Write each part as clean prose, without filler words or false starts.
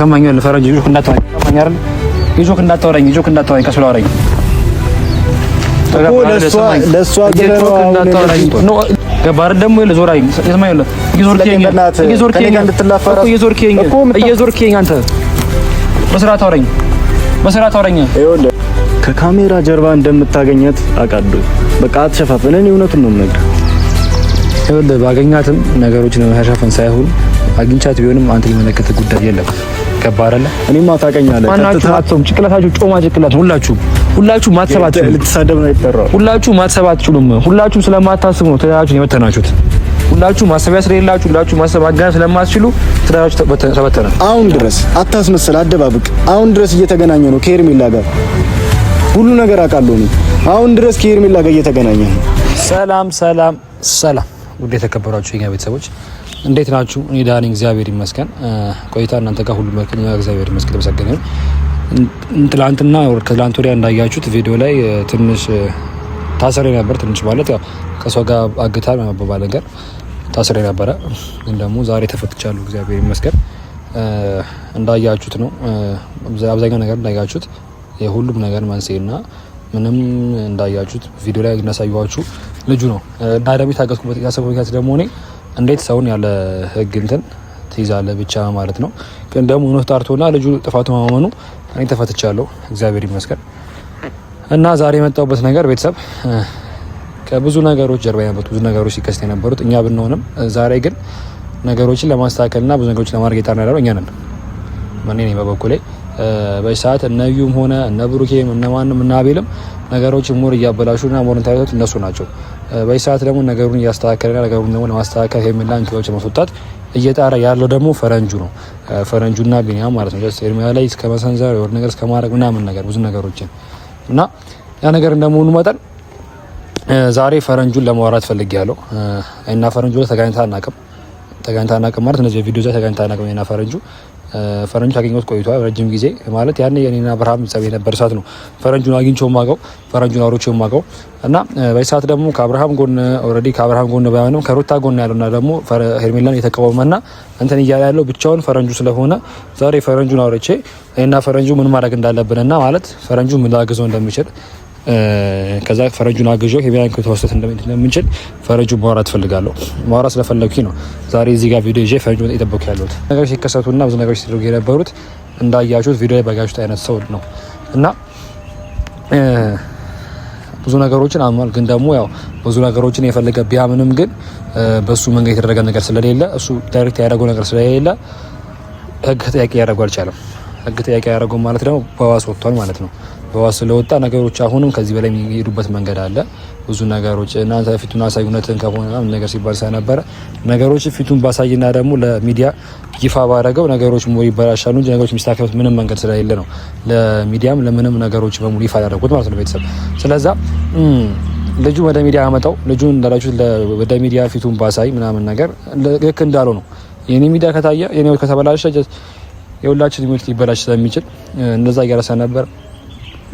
ከማኛው ለፈረንጅ ይጆክ እንዳታወራኝ ከማኛር ይጆክ እንዳታወራኝ ከስሎ አወራኝ ለሷ እንዳታወራኝ ነው ገባር ደግሞ ለዞራይ የሰማየው እየዞርኬኝ አንተ በስርዓት አወራኝ ይኸውልህ ከካሜራ ጀርባ እንደምታገኛት አውቃለሁ። በቃ አትሸፋፈን። እኔ እውነቱን ነው የምነግርህ። ይኸውልህ ባገኛትም ነገሮችን መሸፋፈን ሳይሆን አግኝቻት ቢሆንም አንተ የሚመለከት ጉዳይ የለም። ገባህ አይደለ? እኔማ ታውቀኛለህ። ማናችሁም ጭቅላታችሁ ጮማ ጭቅላት ሁላችሁ ማትሰባችሁ ልትሳደብ ነው የጠራው። ሁላችሁ ማትሰባችሁም ሁላችሁ ስለማታስቡ ነው ትዳራችሁን የበተናችሁት። ሁላችሁ ማሰቢያ ስለሌላችሁ ሁላችሁ ማሰብ አጋር ስለማትችሉ ትዳራችሁ ተበተነ። አሁን ድረስ አታስመስል፣ አደባብቅ። አሁን ድረስ እየተገናኘ ነው ከሄርሜላ ጋር። ሁሉ ነገር አውቃለሁ እኔ። አሁን ድረስ ከሄርሜላ ጋር እየተገናኘ ነው። ሰላም ውድ የተከበራችሁ የኛ ቤተሰቦች እንዴት ናችሁ? እኔ ዳኒ እግዚአብሔር ይመስገን። ቆይታ እናንተ ጋር ሁሉ መልካም እግዚአብሔር ይመስገን ተመሰገነ። ትላንትና ከትላንት ወዲያ እንዳያችሁት ቪዲዮ ላይ ትንሽ ታስሬ ነበር። ትንሽ ማለት ያው ከሷ ጋር አግታ መባባል ነገር ታስሬ ነበረ፣ ግን ደግሞ ዛሬ ተፈትቻለሁ እግዚአብሔር ይመስገን። እንዳያችሁት ነው አብዛኛው ነገር እንዳያችሁት የሁሉም ነገር መንስኤና ምንም እንዳያችሁት ቪዲዮ ላይ እናሳየዋችሁ ልጁ ነው። ዳዳሚ ታገስኩበት ያሰብኩት ደግሞ እኔ እንዴት ሰውን ያለ ህግ እንትን ትይዛለህ ብቻ ማለት ነው። ግን ደግሞ እውነት ጣርቶና ልጁ ጥፋቱ ማመኑ እኔ ተፈትቻለሁ እግዚአብሔር ይመስገን። እና ዛሬ የመጣሁበት ነገር ቤተሰብ ከብዙ ነገሮች ጀርባ የነበሩት ብዙ ነገሮች ሲከሰት የነበሩት እኛ ብንሆንም ዛሬ ግን ነገሮችን ለማስተካከልና ብዙ ነገሮችን ለማድረግ የጣርን ያለው እኛ ነን። ማን ነኝ በበኩሌ በዚህ ሰዓት እነዩም ሆነ እነ ብሩኬም እነ ማንም እና አቤልም ነገሮችን ሞር እያበላሹና ሞር እንታዩት እነሱ ናቸው። በዚህ ሰዓት ደግሞ ነገሩን እያስተካከለና ነገሩን ደግሞ ለማስተካከል ሄርሜላን ከወጭ ማስወጣት እየጣረ ያለው ደግሞ ፈረንጁ ነው። ፈረንጁና ቢኒያም ማለት ነው። ሄርሜላ ላይ እስከ መሰንዘር የሆነ ነገር እስከ ማድረግ ምናምን ነገር ብዙ ነገሮችን እና ያ ነገር እንደመሆኑ መጠን ዛሬ ፈረንጁን ለማውራት ፈልጌያለሁ። እና ፈረንጁ ተገናኝተን አናውቅም ማለት እነዚህ ቪዲዮ ላይ ተገናኝተን አናውቅም። እና ፈረንጁ ካገኘሁት ቆይቷል ረጅም ጊዜ ማለት ያኔ የኔና አብርሃም ጸብ የነበር ሰዓት ነው ፈረንጁን አግኝቼው ማቀው ፈረንጁን አውርቼው ማቀው እና በዚህ ሰዓት ደግሞ ከአብርሃም ጎን ባይሆንም ከሩታ ጎን ያለውና ደግሞ ሄርሜላን የተቃወመና እንትን እያለ ያለው ብቻውን ፈረንጁ ስለሆነ ዛሬ ፈረንጁን አውርቼ እና ፈረንጁ ምን ማድረግ እንዳለብንና ማለት ፈረንጁ ምን ላግዘው እንደሚችል ከዛ ፈረንጁን አግዤው ሄርሜላን ከተወሰተ እንደምንችል ፈረንጁ ማውራት ፈልጋለሁ። ማውራት ስለፈለኩኝ ነው ዛሬ እዚህ ጋር ቪዲዮ ይዤ ፈረንጁን እየጠበኩ ያለሁት። ነገሮች ሲከሰቱና ብዙ ነገሮች ሲደረጉ የነበሩት እንዳያችሁት ቪዲዮ ላይ ባጋችሁት አይነት ሰው ነው እና ብዙ ነገሮችን አሟል። ግን ደግሞ ያው ብዙ ነገሮችን የፈለገ ቢያምንም ግን በሱ መንገድ የተደረገ ነገር ስለሌለ እሱ ዳይሬክት ያደረገው ነገር ስለሌለ ህግ ተጠያቂ ያደረገው አልቻለም። ህግ ተጠያቂ ያደረገው ማለት ደግሞ በዋስ ወጥቷል ማለት ነው። በዋስ ስለወጣ ነገሮች አሁንም ከዚህ በላይ የሚሄዱበት መንገድ አለ። ብዙ ነገሮች እናንተ ፊቱን አሳዩነትን ከሆነ ነገር ሲባል ስለነበረ ነገሮች ፊቱን ባሳይና ደግሞ ለሚዲያ ይፋ ባደረገው ነገሮች ሞር ይበላሻሉ እንጂ ነገሮች የሚስተካከሉት ምንም መንገድ ስለሌለ ነው ለሚዲያም ለምንም ነገሮች በሙሉ ይፋ ያደረጉት ማለት ነው ቤተሰብ። ስለዛ ልጁ ወደ ሚዲያ አመጣው። ልጁ እንዳላችሁት ወደ ሚዲያ ፊቱን ባሳይ ምናምን ነገር ልክ እንዳለው ነው። የኔ ሚዲያ ከታየ የኔ ከተበላሸ የሁላችን ትምህርት ይበላሽ ስለሚችል እንደዛ እያረሰ ነበር።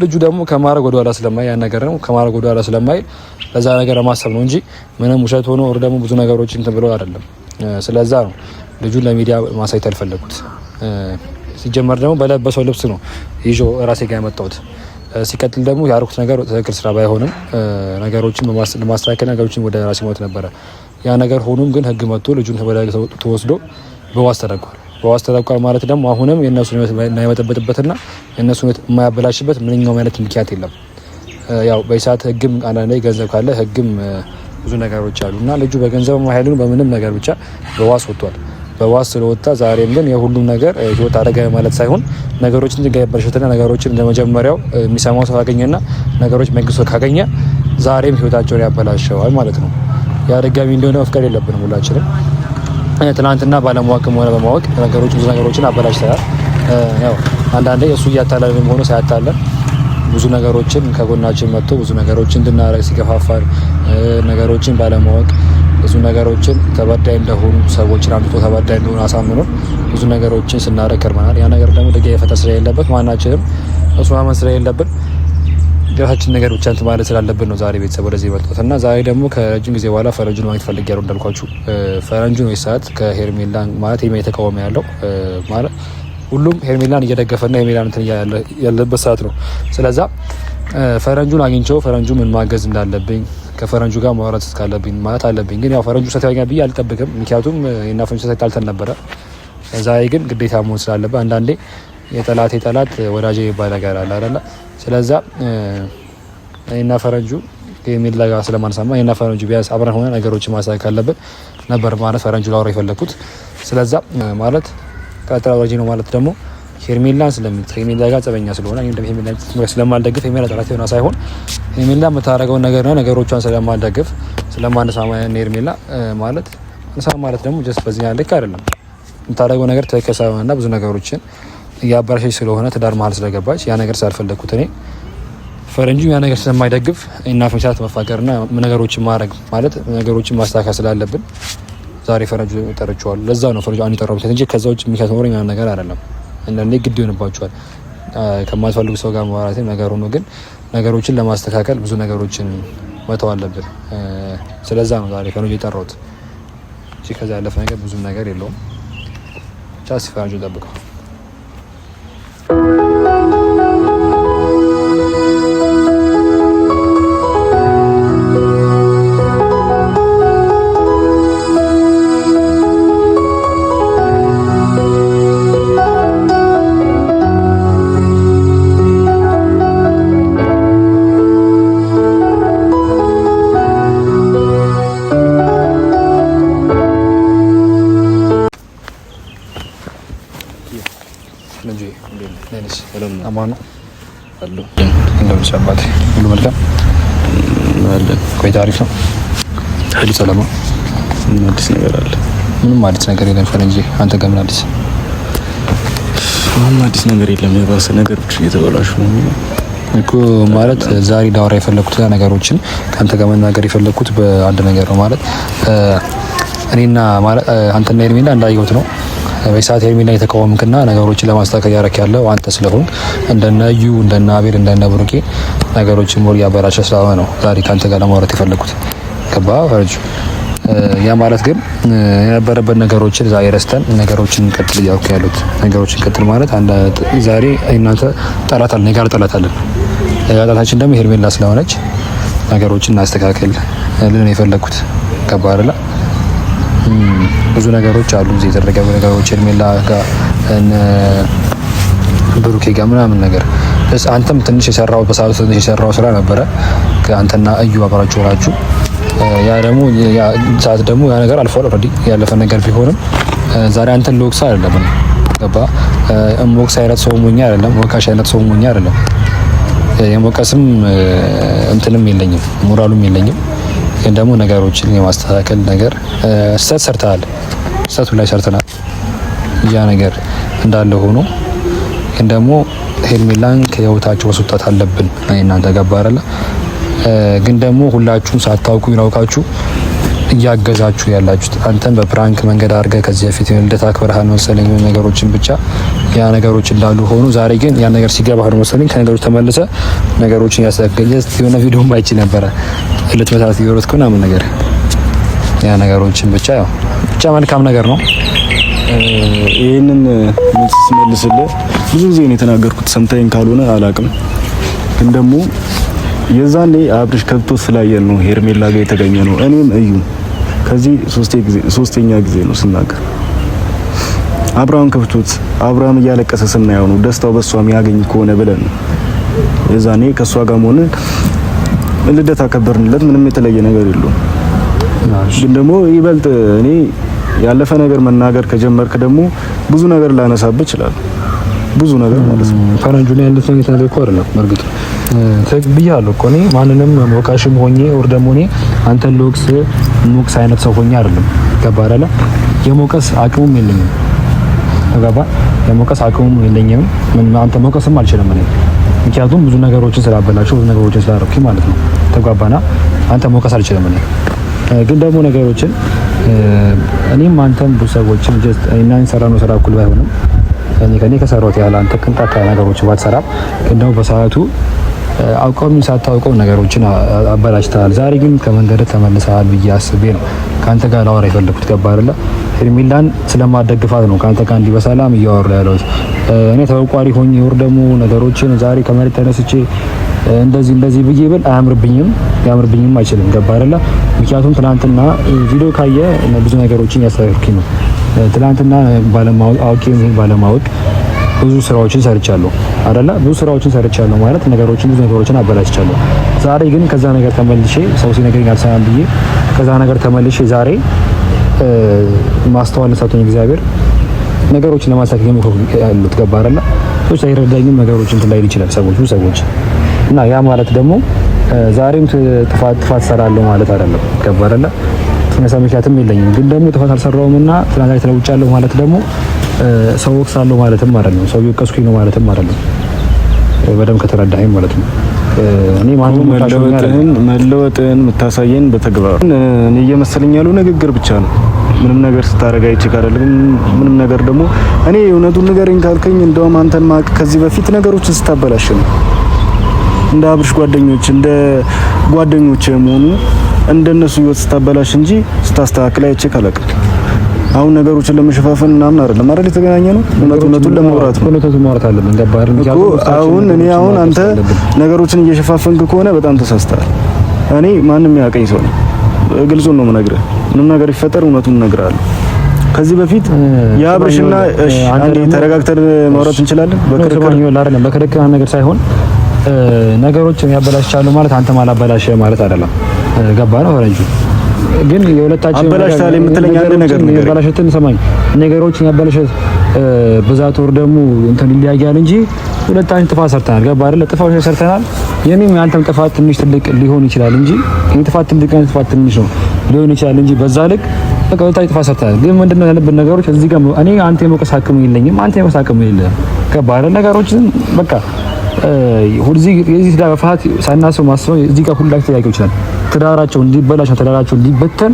ልጁ ደግሞ ከማረግ ወደ ኋላ ስለማይ ያን ነገር ነው ከማረግ ወደ ኋላ ስለማይ ለዛ ነገር ማሰብ ነው እንጂ ምንም ውሸት ሆኖ ወር ደግሞ ብዙ ነገሮችን እንትን ብለው አይደለም። ስለዛ ነው ልጁን ለሚዲያ ማሳየት ያልፈለጉት። ሲጀመር ደግሞ በለበሰው ልብስ ነው ይዞ ራሴ ጋር ያመጣሁት። ሲቀጥል ደግሞ ያርኩት ነገር ትክክል ስራ ባይሆንም ነገሮችን በማስተካከል ነገሮችን ወደ ራሴ ማውጣት ነበረ። ያ ነገር ሆኖም ግን ህግ መጥቶ ልጁን ተወስዶ በዋስ ተደርጓል። በዋስ ተደርጓል ማለት ደግሞ አሁንም የነሱን የማይመጠበጥበትና የነሱን የማያበላሽበት ምንኛውም አይነት ምክንያት የለም። ያው በሰዓት ህግም አንዳንዴ ገንዘብ ካለ ህግም ብዙ ነገሮች አሉና ልጁ በገንዘብ ማይሉን በምንም ነገር ብቻ በዋስ ወጥቷል። በዋስ ስለወጣ ዛሬም ግን የሁሉም ነገር ህይወት አደጋ ማለት ሳይሆን ነገሮችን እንዲገበርሽተና ነገሮችን እንደመጀመሪያው የሚሰማው ሰው ካገኘና ነገሮች መንግስት ካገኘ ዛሬም ህይወታቸውን ያበላሸዋል ማለት ነው። ያ ደጋሚ እንደሆነ መፍቀድ የለብንም ሁላችንም። ትናንትና ባለማወቅም ሆነ በማወቅ ነገሮች ብዙ ነገሮችን አበላሽተናል። ያው አንዳንዴ እሱ እያታለልን ሆኖ ሳያታለን ብዙ ነገሮችን ከጎናችን መጥቶ ብዙ ነገሮችን እንድናረግ ሲገፋፋል ነገሮችን ባለማወቅ ብዙ ነገሮችን ተበዳይ እንደሆኑ ሰዎችን አምጥቶ ተበዳይ እንደሆኑ አሳምኖ ብዙ ነገሮችን ስናረግ ከርመናል። ያ ነገር ደግሞ ደጋ የፈጠር ስለሌለበት ማናችንም እሱ ማመን ስለሌለብን የራሳችን ነገር ብቻ እንትን ማለት ስላለብን ነው ዛሬ ቤተሰብ ወደዚህ የመጣሁት እና ዛሬ ደግሞ ከረጅም ጊዜ በኋላ ፈረንጁን ማግኘት ፈልጌያለሁ። እንዳልኳችሁ ፈረንጁን ወይ ሰዓት ከሄርሜላ ማለት የተቃወመ ያለው ማለት ሁሉም ሄርሜላን እየደገፈና ሄርሜላን እንትን ያለበት ሰዓት ነው። ስለዛ ፈረንጁን አግኝቼው ፈረንጁ ምን ማገዝ እንዳለብኝ ከፈረንጁ ጋር ማውራት እስካለብኝ ማለት አለብኝ። ግን ያው ፈረንጁ ሰታኛ ብዬ አልጠብቅም፣ ምክንያቱም እና ፈረንጁ ሰታ አልተን ነበረ። ዛሬ ግን ግዴታ መሆን ስላለበት አንዳንዴ የጠላቴ ጠላት ወዳጄ ይባል ነገር አለ አይደለ? ስለዛ እኔና ፈረንጁ ከሚል ጋር ስለማንሰማ እኔና ፈረንጁ ቢያንስ አብረን ሆነ ነገሮችን ማሳካት ካለብን ነበር ማለት ፈረንጁ ላወራ የፈለኩት። ስለዛ ማለት ቀጥታ ወራጂ ነው ማለት ደግሞ ሄርሜላን ሄርሜላ ጋር ጸበኛ ስለሆነ እኔ ደግሞ ሄርሜላ ስለማልደግፍ ሄርሜላ ጠላት ሆና ሳይሆን ሄርሜላ የምታደርገውን ነገርና ነገሮቿን ስለማልደግፍ ስለማንሰማ ሄርሜላ ማለት እንሰማ ማለት ደግሞ ጀስት በዚህ ልክ አይደለም። የምታደርገው ነገር ትክክል ሳይሆንና ብዙ ነገሮችን እያበረሸች ስለሆነ ትዳር መሀል ስለገባች ያ ነገር ሳልፈለኩት እኔ ፈረንጁ ያ ነገር ስለማይደግፍ እና ፈንቻት መፋቀርና ነገሮችን ማድረግ ማለት ነገሮችን ማስተካከል ስላለብን ዛሬ ፈረንጁ ጠርቼዋለሁ። ለዛ ነው ፈረንጁ አንተ ጠራሁት እንጂ ከዛ ውጭ የሚከተወረኝ ነገር አይደለም። አንዳንዴ ግድ ይሆንባቸዋል ከማትፈልጉ ሰው ጋር ማውራት ነገር ሆኖ፣ ግን ነገሮችን ለማስተካከል ብዙ ነገሮችን መተው አለብን። ስለዛ ነው ዛሬ ፈረንጁ የጠራሁት እንጂ ከዛ ያለፈ ነገር ብዙም ነገር የለውም። ቻስ ፈረንጁ ጠብቀው። ሁሉ መልካም ቆይታ አሪፍ ነው። ሁሉ ሰላም ነው። ምን አዲስ ነገር አለ? ምንም አዲስ ነገር የለም ፈረንጂ። አንተ ጋር ምን አዲስ? ምንም አዲስ ነገር የለም። የባሰ ነገሮች እየተበላሹ ነው እኮ ማለት ዛሬ ዳውራ የፈለኩት ነገሮችን ካንተ ጋር መናገር የፈለኩት በአንድ ነገር ነው ማለት እኔና ማለት አንተና ሄርሜላ እንዳየሁት ነው። በሰዓት ሄርሜላ የተቃወምክና ነገሮችን ለማስተካከል ያረክ ያለው አንተ ስለሆን እንደነ ዩ እንደነ አቤል እንደነ ብሩኬ ነገሮችን ሞር ያበራቸ ስለሆነ ነው ዛሬ ካንተ ጋር ለማውራት የፈለኩት። ገባ ፈረንጁ? ያ ማለት ግን የነበረበት ነገሮችን ዛሬ ረስተን ነገሮችን እንቀጥል እያልኩ ያሉት ነገሮችን እንቀጥል ማለት አንድ ዛሬ እናንተ ጠላት አለ ጋር ጠላት አለ። ጠላታችን ደግሞ ሄርሜላ ስለሆነች ነገሮችን እናስተካክል ልን የፈለኩት። ገባ አይደል? ብዙ ነገሮች አሉ እዚህ የተደረገ ነገሮች ሄርሜላ ጋር እነ ብሩኬ ጋር ምናምን ነገር አንተም ትንሽ የሰራው በሰዓቱ ትንሽ የሰራው ስራ ነበረ ከአንተና እዩ አብራችሁ ሆናችሁ ያ ደግሞ ያ ሰዓት ደግሞ ያ ነገር አልፏል። ኦልሬዲ ያለፈ ነገር ቢሆንም ዛሬ አንተን ለወቅሳ አይደለም እኔ ገባ ሞክስ አይነት ሰው ሞኛ አይደለም ወቃሽ አይነት ሰው ሞኛ አይደለም። የሞቀስም እንትንም የለኝም ሞራሉም የለኝም። ግን ደግሞ ነገሮችን የማስተካከል ነገር ስህተት ሰርተሃል፣ ስህተቱ ላይ ሰርተናል። ያ ነገር እንዳለ ሆኖ ግን ደግሞ ሄርሜላን ከህይወታቸው ማስወጣት አለብን። እናንተ ገባ አይደለ? ግን ደግሞ ሁላችሁም ሳታውቁ ይናውቃችሁ እያገዛችሁ ያላችሁት አንተን በፕራንክ መንገድ አድርገህ ከዚህ በፊት ልደት አክብረሃል መሰለኝ ነገሮችን ብቻ ያ ነገሮች እንዳሉ ሆኖ ዛሬ ግን ያ ነገር ሲገባህ ነው መሰለኝ ከነገሮች ተመልሰ ነገሮችን ያስተካክለህ የሆነ ቪዲዮ ማይች ነበረ እለት መታት ይወሩት ከሆነ ምን ነገር ያ ነገሮችን ብቻ ያው ብቻ መልካም ነገር ነው። ይሄንን መልስልህ ብዙ ጊዜ ነው የተናገርኩት፣ ሰምተኸኝ ካልሆነ አላቅም። ግን ደግሞ የዛኔ አብርሽ ከብቶ ስላየን ነው ሄርሜላ ጋር የተገኘ ነው። እኔም እዩ ከዚህ ሶስተኛ ጊዜ ነው ስናገር አብርሃም ከብቶት አብርሃም እያለቀሰ ስናየው ነው ደስታው በሷ የሚያገኝ ከሆነ ብለን ነው የዛኔ ከሷ ጋር ሆነ ልደት አከበርንለት። ምንም የተለየ ነገር የለውም። ግን ደግሞ ይበልጥ እኔ ያለፈ ነገር መናገር ከጀመርክ ደግሞ ብዙ ነገር ላነሳብ ይችላል። ብዙ ነገር ማለት ነው። ፈረንጁ ላይ ያለው ነገር እኮ አይደለም እርግጥ ብያለሁ እኮ እኔ ማንንም ወቃሽም ሆኜ ወር ደግሞ እኔ አንተን ሞክስ አይነት ሰው ሆኜ አይደለም። ገባ አይደለ? የሞቀስ አቅሙም የለኝም። ገባ? የሞቀስ አቅሙም የለኝም። አንተ ሞቀስም አልችልም እኔ ምክንያቱም ብዙ ነገሮችን ስላበላችሁ ብዙ ነገሮችን ስላደረኩኝ ማለት ነው። ተጓባና አንተ ሞቀስ አልችልም እኔ ግን ደግሞ ነገሮችን እኔም አንተም ብዙ ሰዎችን ጀስት እና እንሰራነው ስራ እኩል ባይሆንም እኔ ከሰራሁት ያህል አንተ ቅንጣት ነገሮች ባትሰራም ግን ደግሞ በሰዓቱ አውቀውም ሳታውቀው ነገሮችን አበላሽተሃል። ዛሬ ግን ከመንገድ ተመልሰሃል ብዬ አስቤ ነው ካንተ ጋር ላወራ የፈለኩት። ገባህ አይደለ? ሄርሜላን ስለማደግፋት ነው ካንተ ጋር እንዲህ በሰላም እያወራ ያለሁት። እኔ ተወቋሪ ሆኜ ወር ደግሞ ነገሮችን ዛሬ ከመሬት ተነስቼ እንደዚህ ብዬ ብል ያምርብኝም አይችልም። ገባህ አይደለ? ምክንያቱም ትናንትና ቪዲዮ ካየ ብዙ ነገሮችን ያስተካክልኩኝ ነው። ትናንትና ባለማወቅ ብዙ ስራዎችን ሰርቻለሁ አይደለ? ብዙ ስራዎችን ሰርቻለሁ ማለት ብዙ ነገሮችን አበላሽቻለሁ። ዛሬ ግን ከዛ ነገር ተመልሼ ሰው ሲነግረኝ አልሰማም ብዬ ከዛ ነገር ተመልሼ ዛሬ ማስተዋል ሰጥቶኝ እግዚአብሔር ነገሮችን ለማሳካት ያሉት ገባህ አይደለ? ሰዎች አይረዳኝም ነገሮችን ላይ ይችላል ሰዎች እና ያ ማለት ደግሞ ዛሬም ጥፋት ሰራለሁ ማለት አይደለም። ገባህ አይደለ? ምክንያቱም የለኝም ግን ደግሞ ጥፋት አልሰራውምና ትናንት ላይ ተለውጫለሁ ማለት ደግሞ ሰው ወቅሳለሁ ማለትም አይደለም። ሰው ይወቀስኩኝ ነው ማለትም አይደለም። በደንብ ከተረዳኸኝ ማለት ነው። እኔ ማንንም መለወጥን የምታሳየን በተግባር እኔ እየመሰለኝ ያለው ንግግር ብቻ ነው። ምንም ነገር ስታረጋ አይችልም። ምንም ነገር ደግሞ እኔ እውነቱን ንገረኝ ካልከኝ እንደውም አንተን ማቅ ከዚህ በፊት ነገሮችን ስታበላሽ ነው እንደ አብርሽ እንደ ጓደኞች የሆኑ እንደነሱ ህይወት ስታበላሽ እንጂ ስታስተካክል አይችልም። አሁን ነገሮችን ለመሸፋፈን ምናምን አይደለም አይደል የተገናኘ ነው። እውነቱን ለማውራት ነው። እውነቱን ማውራት አለብን። ገባህ? አሁን አንተ ነገሮችን እየሸፋፈንክ ከሆነ በጣም ተሳስተሃል። እኔ ማንም ያቀኝ ሰው ነው። ግልጹን ነው የምነግርህ። ምንም ነገር ይፈጠር እውነቱን እነግርሃለሁ። ከዚህ በፊት የአብርሽና አንዴ ተረጋግተን ማውራት እንችላለን። በክርክር ነገር ሳይሆን ነገሮችን ያበላሽቻለሁ ማለት አንተ ማላበላሽ ማለት አይደለም። ገባህ ነው ፈረንጁ ግን የሁለታችን አበላሽታል የምትለኝ አንድ ነገር ነው። ያበላሽትን ሰማኝ ነገሮችን ያበላሽት ብዛት ወር ደግሞ እንትን ይለያያል እንጂ ሁለታችን ጥፋት ሰርተናል። ገባህ አይደል? ጥፋት ሰርተናል። የኔም ያንተም ጥፋት ትንሽ ትልቅ ሊሆን ይችላል እንጂ የኔ ጥፋት ትልቅ ነው፣ ጥፋት ትንሽ ነው ሊሆን ይችላል እንጂ በዛ ልክ በቃ ሁለታችን ጥፋት ሰርተናል። ግን ምንድነው ያለብን ነገሮች እዚህ ጋር እኔ አንተ የመውቀስ አቅሙ የለኝም፣ አንተ የመውቀስ አቅሙ የለህም። ገባህ አይደል? ነገሮችን በቃ ሁልዚህ የዚህ ትዳር መፍታት ሳናስብ ማስበው እዚህ ጋር ሁላችን ጥያቄዎች ናቸው። ትዳራቸው እንዲበላሽ ትዳራቸው እንዲበተን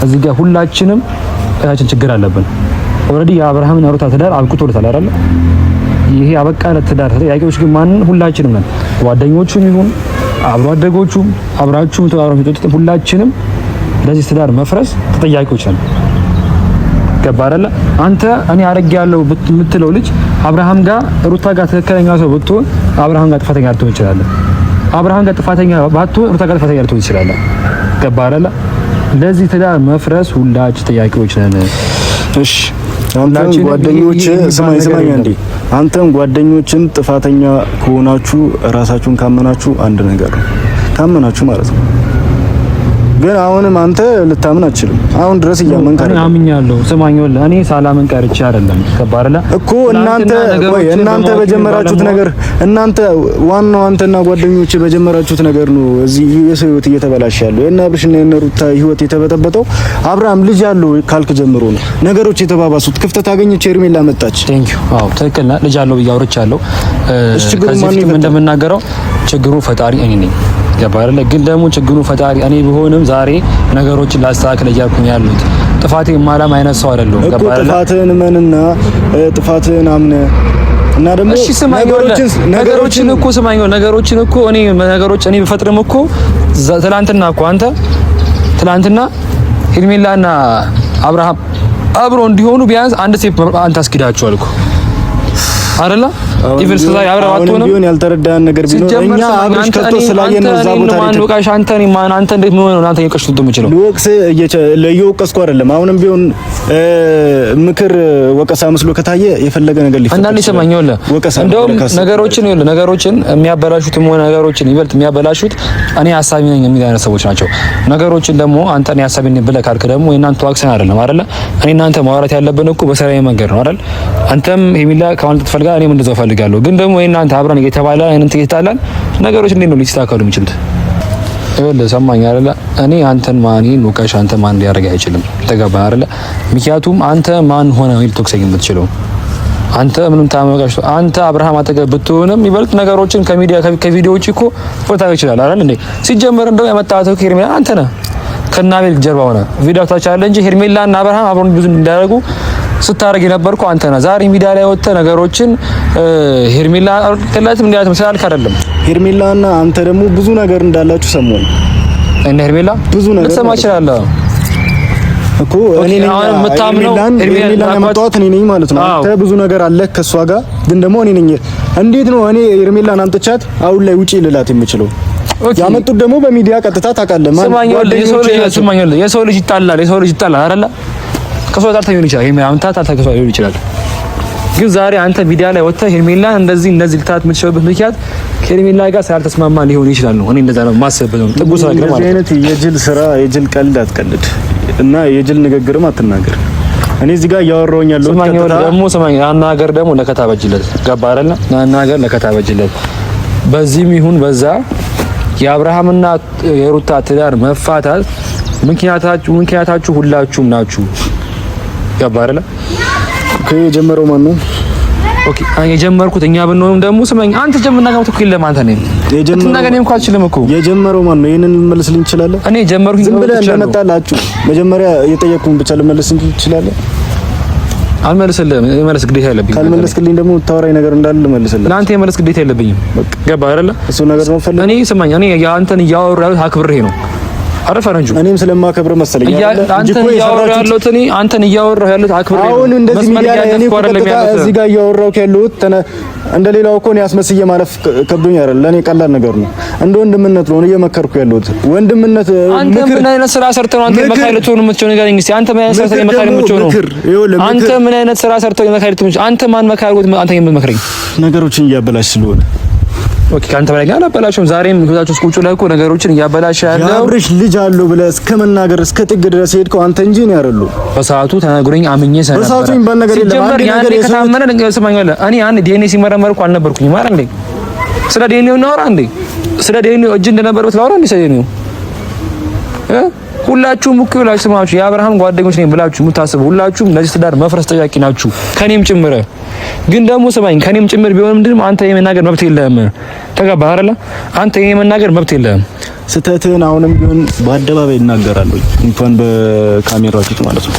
እዚህ ጋር ሁላችንም ችግር አለብን። ኦልሬዲ የአብርሃምና ሩታ ትዳር አብቅቶለታል አይደል? ይሄ አበቃለት ትዳር። ጥያቄዎች ግን ማንን? ሁላችንም ነን። ጓደኞቹም ይሁን አብሮ አደጎቹም አብራችሁም ተዋራችሁ ሁላችንም ለዚህ ትዳር መፍረስ ተጠያቂዎች ነን። ገባህ አይደል? አንተ እኔ አረግ ያለው የምትለው ልጅ አብርሃም ጋር ሩታ ጋር ትክክለኛ ሰው ብትሆን አብርሃም ጋር ጥፋተኛ ልትሆን ይችላል። አብርሃም ጋር ጥፋተኛ ባትሆን ሩታ ጋር ጥፋተኛ ልትሆን ይችላል። ገባህ አይደል? ለዚህ ትዳር መፍረስ ሁላችን ተጠያቂዎች ነን። እሺ አንተም ጓደኞች ስማኝ እንዴ አንተም ጓደኞችን ጥፋተኛ ከሆናችሁ ራሳችሁን ካመናችሁ አንድ ነገር ነው። ካመናችሁ ማለት ነው። ግን አሁንም አንተ ልታምን አትችልም። አሁን ድረስ እያመንክ አይደለም። አምኛለሁ። ስማኝ ወለ እኔ ሳላምን ቀርቼ አይደለም። ከባረለ እኮ እናንተ በጀመራችሁት ነገር እናንተ ዋናው አንተና ጓደኞች በጀመራችሁት ነገር ነው እዚህ የሰው ህይወት እየተበላሸ ያለው። የእነ አብርሽና የእነ ሩታ ህይወት የተበጠበጠው አብርሃም ልጅ ያለው ካልክ ጀምሮ ነው ነገሮች የተባባሱት። ክፍተት አገኘች፣ ሄርሜላ መጣች። ቴንክ ዩ። አዎ ትክክል ነህ። ልጅ ያለው ብያወርቻለሁ። ከዚህ እንደምናገረው ችግሩ ፈጣሪ እኔ ነኝ። ገባህ አይደል? ግን ደግሞ ችግሩ ፈጣሪ እኔ ቢሆንም ዛሬ ነገሮችን ላስተካክል እያልኩኝ ያሉት ጥፋቴ ማላም አይነት ሰው አይደለሁም። ገባህ አይደል? ጥፋትህን መንና ጥፋትህን አምነህ እና ደግሞ ነገሮችን እኔ በፈጥርም እኮ ትላንትና ሄርሜላና አብርሃም አብሮ እንዲሆኑ ቢያንስ አንድ ሴት አንተ አስኪዳቸዋል እኮ አይደለ? ኢቭን ስለዚህ አብረው አትሆንም። ቢሆን ያልተረዳን ነገር ቢኖር እኛ አብርሽ ከቶ ስላየን ነው እዛ ቦታ ላይ ወቃሽ አንተ እንዴት ነው አንተ የቀሽቱ የምችለው ልወቅስ እየወቀስኩ አይደለም። አሁንም ቢሆን ምክር ወቀሳ መስሎ ከታየ የፈለገ ነገር ሊፈጠር አንዳንዴ ሰማኛው እንደውም ነገሮችን የሚያበላሹት ሆነ ነገሮችን ይበልጥ የሚያበላሹት እኔ ሐሳቢ ነኝ የሚል አይነት ሰዎች ናቸው። ነገሮችን ደግሞ አንተ እኔ ሐሳቢ ነኝ ብለህ ካልክ ደግሞ የእናንተ ዋክሰን አይደለም አይደለ? እኔ እናንተ ማውራት ያለብን እኮ በሰላማዊ መንገድ ነው አይደል? አንተም ሄሚላ ከማለት ትፈልጋ እኔም እንደዛው ፈልጋለሁ። ግን ደግሞ እናንተ አብረን እየተባለ አይነት እየተጣላን ነገሮች እንዴት ነው ሊስተካከሉ የሚችሉት? ይኸውልህ ሰማኝ አይደለ? እኔ አንተን ማን ወቃሽ አንተ ማን ሊያደርግ አይችልም። ተገባህ አይደለ? ምክንያቱም አንተ ማን ሆነ ወይ ልትወቅሰኝ የምትችለው? አንተ ምንም ታመቃሽ አንተ አብርሃም አጠገብ ብትሆንም ይበልጥ ነገሮችን ከቪዲዮ ውጪ እኮ ፎቶ ይችላል አይደል እንዴ? ሲጀመር እንደው ያመጣኸው ሄርሜላ አንተ ነህ። ከናቤል ጀርባ ሆነ ቪዲዮ ታቻለ እንጂ ሄርሜላና አብርሃም አብረን ብዙ እንዳደረጉ ስታረግ የነበርኩ አንተ ነህ። ዛሬ ሚዲያ ላይ ወጥተህ ነገሮችን ሄርሜላ ከላትም እንዲያት መስላልክ አይደለም። ሄርሜላና አንተ ደግሞ ብዙ ነገር እንዳላችሁ ሰሞን እና ሄርሜላ ብዙ ነገር ልትሰማ ይችላል እኮ እኔ ነኝ ሄርሜላን ያመጣኋት እኔ ነኝ ማለት ነው። አንተ ብዙ ነገር አለ ከሷ ጋር ግን ደግሞ እኔ ነኝ። እንዴት ነው እኔ ሄርሜላን አምጥቻት አሁን ላይ ውጪ ልላት የምችለው? ያመጡት ደግሞ በሚዲያ ቀጥታ ታውቃለህ ማለት ነው። የሰው ልጅ ይጣላል አይደለ? ከሰው ጋር ታዩን ይችላል። ሄርሜላ አምጣት አልተከሰው ይሆን ይችላል። ግን ዛሬ አንተ ሚዲያ ላይ ወጥተህ ሄርሜላ እንደዚህ ልታት የምትሸውበት ምክንያት ሄርሜላ ጋር ስላልተስማማ ሊሆን ይችላል ነው። እኔ እንደዛ ነው ማሰብ ነው። ጥጉ ስራ ማለት ነው። አይነት የጅል ስራ የጅል ቀልድ አትቀልድ እና የጅል ንግግርም አትናገር። እኔ እዚህ ጋር እያወራሁኝ ያለው ሰማኝ አናገር ደግሞ ለከታበጅለት ገባ አይደል? አናገር ለከታበጅለት በዚህም ይሁን በዛ የአብርሃምና የሩታ ትዳር መፋታት ምክንያታችሁ ሁላችሁም ናችሁ። ገባ አይደል? የጀመረው ማን ነው? ኦኬ የጀመርኩት እኛ ብንሆንም ደግሞ ስማኝ አንተ ጀምርና ጋር ተኩል ለማንተ ነው የጀመረው እንኳን አልችልም እኮ የጀመረው ማን ነው? ይሄንን ልመልስልኝ ይችላል? እኔ ጀመርኩኝ ዝም ብለህ እንደመጣላችሁ መጀመሪያ የጠየቅኩን ብቻ ልመልስልኝ ይችላል? አልመልስልህም። የመለስ ግዴታ የለብኝም። ካልመለስክልኝ ደግሞ ታወራኝ ነገር እንዳለ ልመልስልህ። ለአንተ የመለስ ግዴታ የለብኝም። ገባ አይደለ? እሱ ነገር ነው ፈልግ። እኔ ስማኝ እኔ አንተን እያወራሁት አክብሬ ነው አረፈረንጁ እኔም ስለማከብር መሰለኝ አንተን እያወራሁ ያለሁት አክብሬ ነው። አሁን እንደዚህ ሚዲያ ላይ እኔ እዚህ ጋር እያወራሁ ያለሁት እንደሌላው እኮ ነው ያስመስዬ ማለፍ ከብዶኝ አይደል? ለኔ ቀላል ነገር ነው። እንደ ወንድምነት ነው እየመከርኩ ያለሁት። ወንድምነት አንተ ምን አይነት ስራ ሰርተህ ነው አንተ መካይለቱ ነው የምትሆነው? ንገረኝ እስኪ አንተ ምን አይነት ስራ ሰርተህ መካይለቱ ነው? አንተ ምን አይነት ስራ ሰርተህ መካይለቱ ነው? አንተ ማን መካይለቱ አንተ የምትመክረኝ? ነገሮችን እያበላሽ ስለሆነ ኦኬ ካንተ በላይ ጋር አላበላሽም። ዛሬም ህይወታችሁ ቁጭ ላይ እኮ ነገሮችን እያበላሽ ያለው አብርሽ ልጅ አለው ብለህ እስከ መናገር እስከ ጥግ ድረስ ሄድከው አንተ እንጂ ነው ያረሉ። በሰዓቱ ተናግሮኝ አምኜ ሰነበር። በሰዓቱ ይባል ነገር የለም። አንድ ነገር የከታመነ ነገር ሰማኛለ። እኔ አንድ ዲኤንኤ ሲመረመር እኮ አልነበርኩኝ ማለት እንዴ? ስለ ዲኤንኤው እናወራ እንዴ? ስለ ዲኤንኤው እጅ እንደነበረው ታወራ እንዴ? ሰየኔው ሁላችሁም እኮ ብላችሁ ስማችሁ የአብርሃም ጓደኞች ነኝ ብላችሁ የምታስቡ ሁላችሁም ለዚህ ትዳር መፍረስ ጠያቂ ናችሁ፣ ከኔም ጭምር። ግን ደግሞ ስማኝ ከኔም ጭምር ቢሆንም ደግሞ አንተ የመናገር መብት የለህም። ተገባህ አይደለ? አንተ የመናገር መብት የለህም። ስተትህን አሁንም ቢሆን በአደባባይ እናገራለሁ፣ እንኳን በካሜራው ፊት ማለት ነው።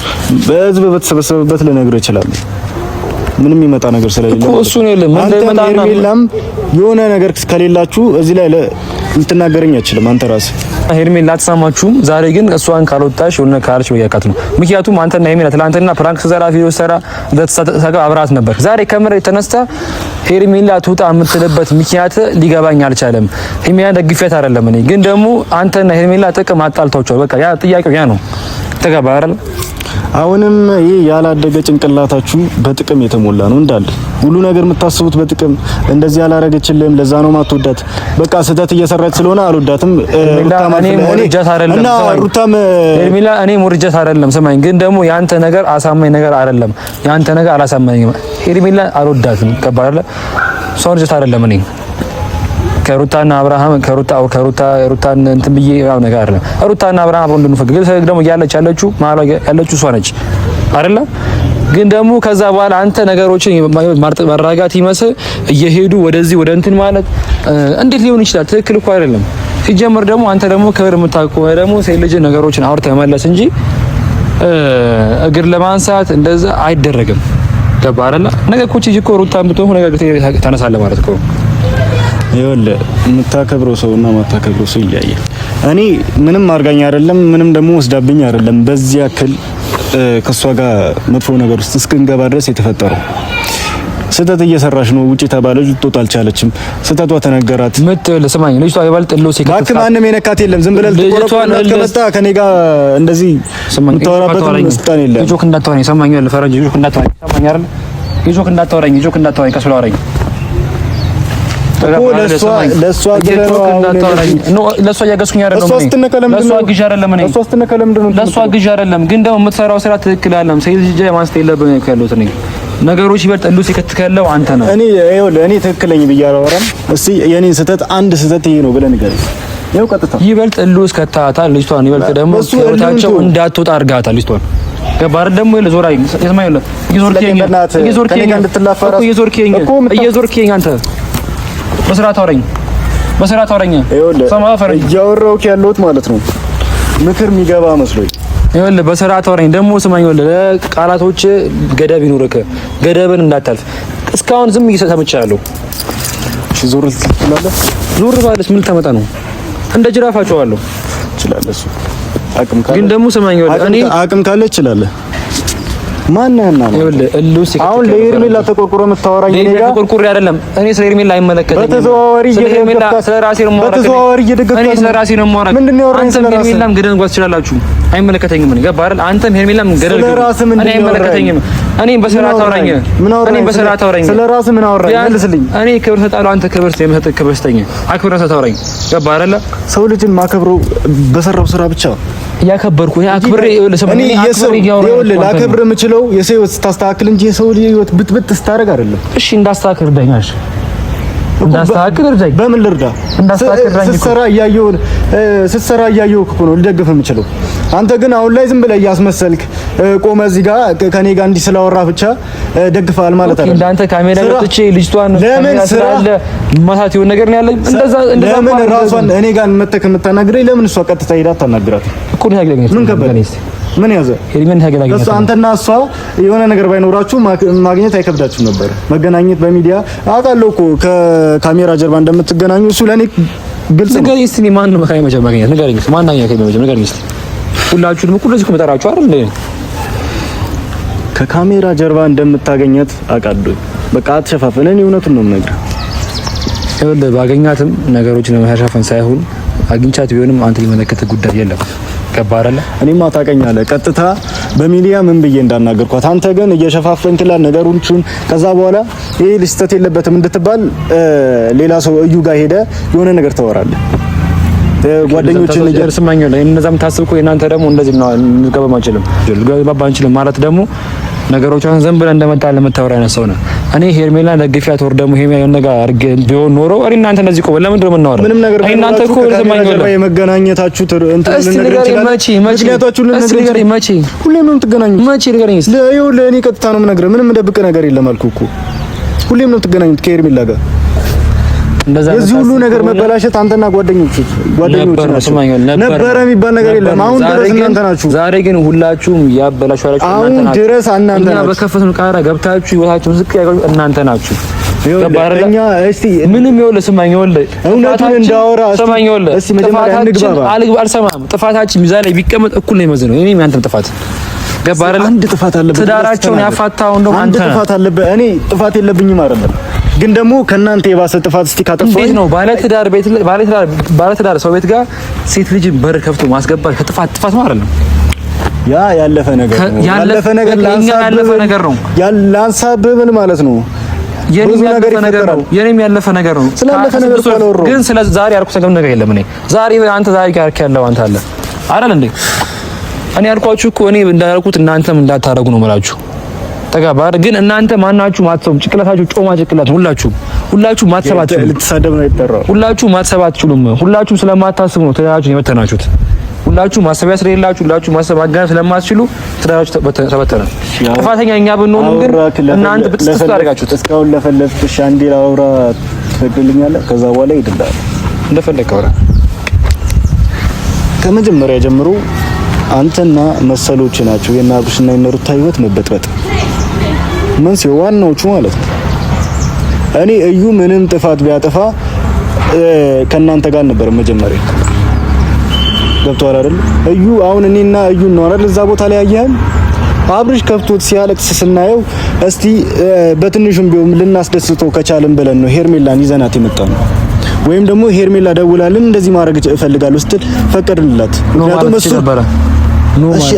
በህዝብ በተሰበሰበበት ልነግርህ እችላለሁ። ምንም ይመጣ ነገር ስለሌለ እሱ ነው የለም። ሄርሜላም የሆነ ነገር ከሌላችሁ እዚህ ላይ ልትናገረኝ አትችልም። አንተ ራስህ ሄርሜላ አትሰማችሁም። ዛሬ ግን እሷን ካልወጣሽ የሆነ ካልሽ በያካት ነው። ምክንያቱም አንተና ሄርሜላ ትላንትና ፕራንክ ሰራ ቪዲዮ ሰራ ለተሳተፈ አብራት ነበር። ዛሬ ከመሬት ተነስታ ሄርሜላ ትውጣ የምትልበት ምክንያት ሊገባኝ አልቻለም። ሄርሜላ ደግፊያት አይደለም። እኔ ግን ደግሞ አንተና ሄርሜላ ጥቅም አጣልታችኋል። በቃ ያ ጥያቄው ያ ነው። ተገባ አይደል? አሁንም ይሄ ያላደገ ጭንቅላታችሁ በጥቅም የተሞላ ነው እንዳለ ሁሉ ነገር የምታስቡት በጥቅም እንደዚህ ያላረገችልህም ለዛ ነው ማትወዳት። በቃ ስህተት እየሰራች ስለሆነ አልወዳትም። ሄርሜላ እኔ ሞርጃት አይደለም። ስማኝ ግን ደግሞ ያንተ ነገር አሳማኝ ነገር አይደለም። ያንተ ነገር አላሳማኝም። ሄርሜላ አልወዳትም። ከባለ ሰው ልጅ አይደለም። እኔ ከሩታና አብርሃም ከሩታን እንትን ብዬ ያው ነገር አይደለም። ሩታና አብርሃም አብረው እንደነፈግ ግን ደግሞ ያለችው ማላ ያለችው እሷ ነች አይደለ? ግን ደግሞ ከዛ በኋላ አንተ ነገሮችን ማረጋጋት ይመስል እየሄዱ ወደዚህ ወደ እንትን ማለት እንዴት ሊሆን ይችላል? ትክክል እኮ አይደለም። ሲጀመር ደግሞ አንተ ደግሞ ክብር የምታውቀው ደግሞ ሴት ልጅ ነገሮችን አውርተህ መለስ እንጂ እግር ለማንሳት እንደዛ አይደረግም። ገባ አይደለ? ነገ እኮ እኮ ሩታን ብትሆን ነገር ተነሳለህ ማለት እኮ ይኸውልህ የምታከብረው ሰውና የማታከብረው ሰው ይለያያል። እኔ ምንም አርጋኝ አይደለም፣ ምንም ደግሞ ወስዳብኝ አይደለም። በዚህ ያክል ከሷ ጋር መጥፎ ነገር ውስጥ እስክንገባ ድረስ የተፈጠረው ስህተት እየሰራሽ ነው። ውጪ ተባለች፣ ልትወጣ አልቻለችም። ስህተቷ ተነገራት። ለሰማኝ ልጅቷ ይባልጥ ለው ሲከታ ባክ ማንም የነካት የለም። ዝም ብለህ ልትቆረቆራት ከመጣ ከኔ ጋር እንደዚህ የምታወራበት ስልጣን የለም። ጆክ እንዳታወራኝ ሰማኝ። ፈረንጅ ጆክ እንዳታወራኝ ሰማኝ አይደል? ጆክ እንዳታወራኝ ከስሎ አወራኝ ለሷ ያገስኩኝ አይደለም። ለሷ ግዥ አይደለም። ግን ደግሞ የምትሰራው ስራ ትክክል አይደለም። ሴት ልጅ ማንስተ የለብህም ያሉት እኔ ነገሮች ይበልጥ እሉ ሲከተከለው አንተ ነው። እኔ ትክክል ነኝ ብዬ አላወራም። እስቲ የኔን ስህተት አንድ ስህተት ይሄ ነው ብለህ ንገረኝ። ይኸው ቀጥታ ይበልጥ እሉ እስከታታል ልጅቷን ይበልጥ ደግሞ ከወታቸው እንዳትወጣ አድርጋታል ልጅቷን ገባር ደግሞ ለዞራይ የሰማይ ነው እየዞርኬኝ አንተ በስርዓት አውረኝ ሰማ ፈረኝ እያወራሁት ያለሁት ማለት ነው። ምክር የሚገባ መስሎኝ ይኸውልህ በስርዓት አውረኝ ደግሞ ስማኝ። ይኸውልህ ቃላቶች ገደብ ይኑርህ፣ ገደብን እንዳታልፍ። እስካሁን ዝም እየሰማቻለሁ። እሺ ዞር ትላለህ። ዞር ባለስ ምን ልታመጣ ነው? እንደ ጅራፍ አጨዋለሁ። ትችላለህ። እሱ አቅም ካለ ግን ደግሞ ሰማኝ ወለ እኔ አቅም ካለ ትችላለህ። ማንነህና ነው አሁን ለሄርሜላ ተቆርቁሮ የምታወራኝ? እኔ ጋር ተቆርቁሮ አይደለም። እኔ ስለ ሄርሜላ አይመለከተኝም። በተዘዋዋሪ ስለ ራሴ ነው የማወራው። እኔ ስለ ራሴ ነው የማወራው። አንተም ሄርሜላም ገደል እንኳን ትችላላችሁ። አይመለከተኝም። እኔ ገባህ አይደል? አንተም ሄርሜላም ገደል እኔ አይመለከተኝም። እኔም በስርዓት አውራኝ። እኔም በስርዓት አውራኝ። ስለ ራስህ ምን አወራኝ? መልስልኝ። እኔ ክብር ሰጣለሁ። አንተ ክብር የምሰጥ ክብር ስጠኝ። አክብረህ ታውራኝ። ገባህ አይደል? ሰው ልጅን ማከብረው በሰራው ስራ ብቻ ያከበርኩ አክብሬ ለሰማኝ አክብሬ ያወራኝ። ላከብር የምችለው የሰው ህይወት ስታስተካክል እንጂ የሰው ልጅ ህይወት ብትብት ስታረግ አይደለም። እሺ እንዳስተካክል እርዳኛሽ። እንዳስተካክል እርዳኝ። በምን ልርዳ? እንዳስተካክል እርዳኝ። ስትሰራ እያየሁ እኮ ነው ልደግፍ የምችለው። አንተ ግን አሁን ላይ ዝም ብለህ እያስመሰልክ ቆመህ እዚህ ጋር ከኔ ጋር እንዲህ ስላወራህ ብቻ ደግፈሃል ማለት አይደለም። እንዳንተ ካሜራ ወጥቼ ልጅቷን ካሜራ ስላለ ማሳት ይሁን ነገር ነው ያለኝ። እንደዛ ለምን ራሷን እኔ ጋር መተክ የምታናግረኝ? ለምን እሷ ቀጥታ ሄዳ አታናግራት እኮ ነው ያገኘኝ። ምን ከበደኝ? ምን ያዘ? ሄርሜን ታገላግኝ። እሷ አንተና እሷ የሆነ ነገር ባይኖራችሁ ማግኘት አይከብዳችሁ ነበር። መገናኘት በሚዲያ አውቃለሁ እኮ ከካሜራ ጀርባ እንደምትገናኙ እሱ ለኔ ግልጽ ነው። ንገሪኝ እስቲ ማን ነው ካሜራ ጀርባ ማግኘት? ንገሪኝ እስቲ ማን ነው ካሜራ ጀርባ? ንገሪኝ እስቲ ሁላችሁንም እኮ ለዚህ ኮመንታራችሁ አይደል እንዴ? ከካሜራ ጀርባ እንደምታገኘት አውቃለሁ። በቃ አትሸፋፈነን። እውነቱን ነው የምነግርህ። ይኸውልህ ባገኛትም ነገሮችን ለመሸፋፈን ሳይሆን አግኝቻት ቢሆንም አንተ ሊመለከት ጉዳይ የለም። ገባህ አይደል? እኔማ ታውቀኛለህ ቀጥታ በሚዲያ ምን ብዬ እንዳናገርኳት። አንተ ግን እየሸፋፈንክላት ነገሮችን ከዛ በኋላ ይሄ ልስተት የለበትም እንድትባል ሌላ ሰው እዩ ጋር ሄደ የሆነ ነገር ታወራለህ። ጓደኞችን እየርስማኝ ነው እነዛም ታስብኩ። እናንተ ደግሞ እንደዚህ ነው እንገባም አንችልም ማለት ደግሞ ነገሮችን ዝም ብለህ እንደመጣ ለመታወራ ያነሳው ነው። እኔ ሄርሜላ ደግፊያት ወር ደግሞ ሄርሜላ ነገር አርገ ቢሆን ኖሮ እኔ እናንተ እንደዚህ ቆበ ለምን ነው የምናወራው? ምንም ነገር እናንተ እኮ ለማኝ ነው የመገናኘታችሁ እንትን ልንገር መቼ ሁሌም ነው የምትገናኙት? መቼ ንገረኝ እስኪ። ለእኔ ቀጥታ ነው የምነግርህ። ምንም ደብቅ ነገር የለም አልኩህ እኮ። ሁሌም ነው የምትገናኙት ከሄርሜላ ጋር። የዚህ ሁሉ ነገር መበላሸት አንተና ጓደኞች ነበረ የሚባል ነገር የለም። አሁን ድረስ እናንተ ናችሁ። ዛሬ ግን ሁላችሁም ያበላሻችሁ እናንተ ናችሁ። አሁን ድረስ እናንተ ናችሁ። በከፈቱን ቃራ ገብታችሁ ህይወታችሁን ዝቅ ያደረጋችሁ እናንተ ናችሁ። ተባረኛ እስቲ ምንም ይወለ ስማኝ ይወለ እውነቱን እንዳወራ ስማኝ ይወለ እስቲ መጀመሪያ እንግባባ። አልሰማም። ጥፋታችን ሚዛን ላይ ቢቀመጥ እኩል ነው የሚመዘነው። እኔም ያንተም ጥፋት ገባ አይደል? አንድ ጥፋት አለበት። ትዳራቸውን ያፋታው እንደው አንተ አንድ ጥፋት አለበት። እኔ ጥፋት የለብኝም አይደለም ግን ደግሞ ከናንተ የባሰ ጥፋት እስቲ ካጠፋኝ ነው። ባለትዳር ሰው ቤት ጋር ሴት ልጅ በር ከፍቶ ማስገባት ከጥፋት ማለት ነው። ያ ያለፈ ነገር ነው። ያለፈ ነገር ነው። ያላንሳብ ምን ማለት ነው? የኔም ያለፈ ነገር ነው። ስላለፈ ነገር ባለወሮ ግን ስለ ዛሬ ያልኩት ነገር የለም። እኔ ዛሬ አንተ ዛሬ ጋር ያለው አንተ አለ አይደል እንዴ? እኔ ያልኳችሁ እኮ እኔ እንዳልኩት እናንተም እንዳታረጉ ነው ማለት ነው። ተጋባር ግን እናንተ ማናችሁ ማትሰው ጭቅላታችሁ ጮማ ጭቅላት ሁላችሁ ማትሰባት ልትሳደብ ነው የተጠራው። ሁላችሁ ማትሰባት ችሉም ሁላችሁ ስለማታስቡ ነው ትዳራችሁ የመተናችሁት። ሁላችሁ ማሰቢያ ስለሌላችሁ ሁላችሁ ማሰብ አጋር ስለማትችሉ ትዳራችሁ ተበተነ። ጥፋተኛ እኛ ብንሆን ግን እናንተ ብትስተት አድርጋችሁት እስካሁን ለፈለፍሽ አንዴ ላውራ ትፈልግልኛለህ። ከዛ በኋላ ይድላል እንደፈለክ አውራ። ከመጀመሪያ ጀምሮ አንተና መሰሎች ናቸው የና አብርሽና የነሩታ ህይወት መበጥበጥ መንስኤው ዋናዎቹ ማለት ነው። እኔ እዩ ምንም ጥፋት ቢያጠፋ ከናንተ ጋር ነበር መጀመሪያ። ገብቷል አይደል? እዩ አሁን እኔና እዩ ነው አይደል እዛ ቦታ ላይ ያየኸን። አብርሽ ከፍቶት ሲያለቅስ ስናየው እስቲ በትንሹም ቢሆን ልናስደስተው ከቻልን ብለን ነው ሄርሜላን ይዘናት የመጣነው። ወይም ደግሞ ሄርሜላ ደውላልን እንደዚህ ማድረግ እፈልጋለሁ ስትል ፈቀድንላት። ምክንያቱም እሱ እሺ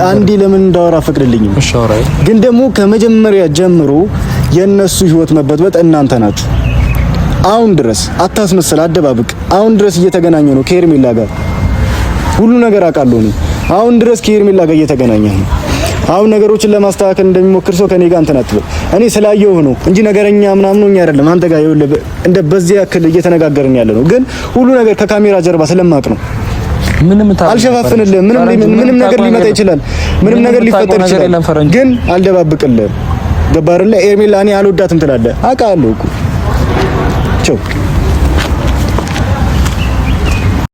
አንዴ ለምን እንዳወራ ፈቅድልኝ። ግን ደግሞ ከመጀመሪያ ጀምሮ የነሱ ህይወት መበጥበጥ እናንተ ናችሁ። አሁን ድረስ አታስመስል፣ አደባብቅ። አሁን ድረስ እየተገናኘ ነው ከሄርሜላ ጋር ሁሉ ነገር አውቃለሁ ነው። አሁን ድረስ ከሄርሜላ ጋር እየተገናኘ ነው። አሁን ነገሮችን ለማስተካከል እንደሚሞክር ሰው ከኔ ጋር እንትን አትበል። እኔ ስላየው ነው እንጂ ነገረኛ ምናምን ነው አይደለም። አንተ ጋር ይኸውልህ እንደ በዚህ ያክል እየተነጋገርን ያለ ነው። ግን ሁሉ ነገር ከካሜራ ጀርባ ስለማቅ ነው። ምንም አልሸፋፍንልህም። ምንም ነገር ሊመጣ ይችላል። ምንም ነገር ሊፈጠር ይችላል። ግን አልደባብቅልህም። ገባህ አይደለ? ሄርሜላ እኔ አልወዳትም ትላለህ። አውቃለሁ እኮ ቸው